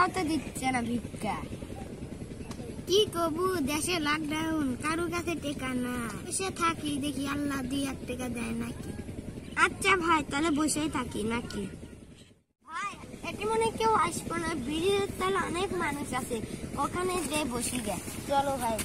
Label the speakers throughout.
Speaker 1: টাকাও তো দিচ্ছে না ভিক্ষা। কি করবো, দেশে লকডাউন, কারো কাছে টাকা না, বসে থাকি দেখি আল্লাহ 2-1 টাকা দেয় নাকি। আচ্ছা ভাই, তাহলে বসেই থাকি নাকি। ভাই এটি মনে কেউ আসবো না, ব্রিজের তলে অনেক মানুষ আছে, ওখানে যে বসি গে। চলো ভাই।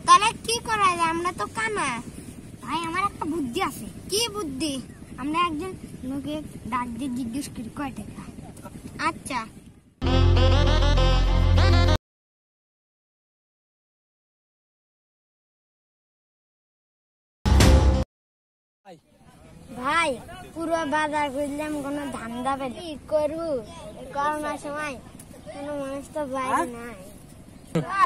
Speaker 1: তাহলে কি করা যায়, আমরা তো কানা। ভাই আমার একটা বুদ্ধি আছে। কি বুদ্ধি? আমরা একজন লোকে ডাক দিয়ে জিজ্ঞেস করি কয় টাকা। আচ্ছা ভাই, পুরো বাজার ঘুরলাম, কোনো ধান্দা পেল কি করবো, করোনার সময় কোনো মানুষ তো বাইরে নাই।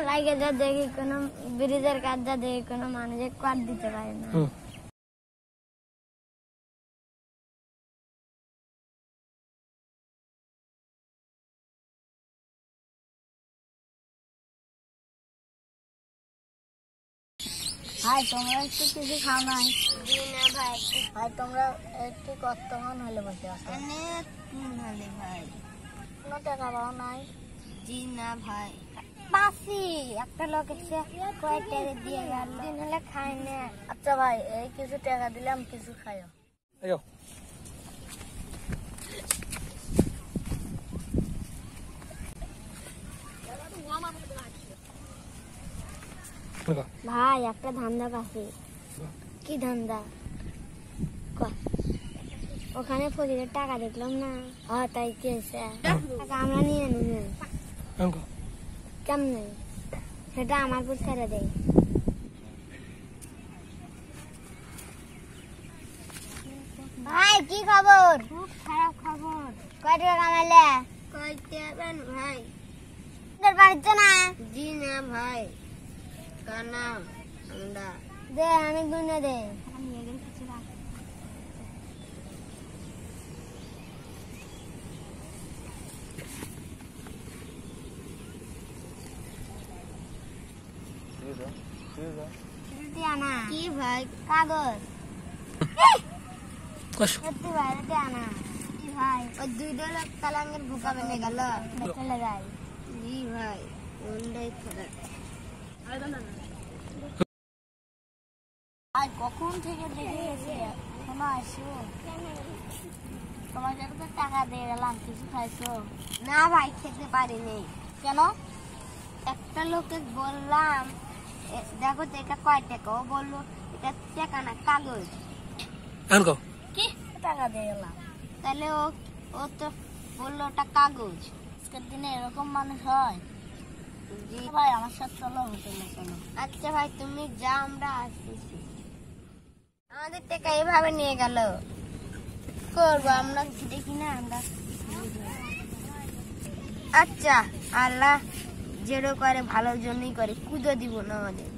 Speaker 1: লাগে যা দেখি কোনো ব্রিজের কাজ যা দেখি কোনো মানুষের কাট দিতে পারে না। ভাই তোমরা একটু কিছু খাও নাই? জি না ভাই। ভাই তোমরা একটু কতক্ষণ হলে বসে আছো? অনেকক্ষণ হলে ভাই। কোনো টাকা পাও নাই? জি না ভাই। বাসি একটা লোক এসে কয়েক টাকা দিয়ে গেল, দিন হলে খাই না। আচ্ছা ভাই, এই কিছু টাকা দিলাম, কিছু খাইও। ভাই একটা ধান্দা পাচ্ছি। কি ধান্দা? ওখানে ফজরের টাকা দেখলাম না। তাই কি হয়েছে? টাকা আমরা নিয়ে নিই কেমনে? সেটা আমার উপর ছেড়ে দেয়। ভাই কি খবর? খুব খারাপ খবর। কয় টাকা কামাইলে? কয় টাকা ভাই? বাড়িতে না? জি না ভাই, কানা আমরা। দে আমি গুনে দে। কি ভাই? কাগজ। সত্যি ভাই, আনা কি ভাই? ওই 2 লাখ তালাঙ্গের ভুকা বেনে গেল। চলে যাই। জি ভাই, ওন্ডাই খারাপ। ভাই কখন থেকে দেখে গেছে, এখনো আসো? তোমাকে তো টাকা দিয়ে গেলাম, কিছু খাইছো? না ভাই, খেতে পারিনি। কেন? একটা লোকে বললাম দেখো তো এটা কয় টাকা, ও বললো এটা টাকা না, কাগজ। কি টাকা দিয়ে গেলাম? তাহলে ও তো বললো ওটা কাগজ। আজকের দিনে এরকম মানুষ হয়? জি ভাই, আমার সাথে চলো হোটেলে চলো। আচ্ছা ভাই, তুমি যা, আমরা আসতেছি। আমাদের টাকা এইভাবে নিয়ে গেল, করবো আমরা দেখি না আমরা। আচ্ছা, আল্লাহ যেটা করে ভালোর জন্যই করে, কুদো দিব না আমাদের।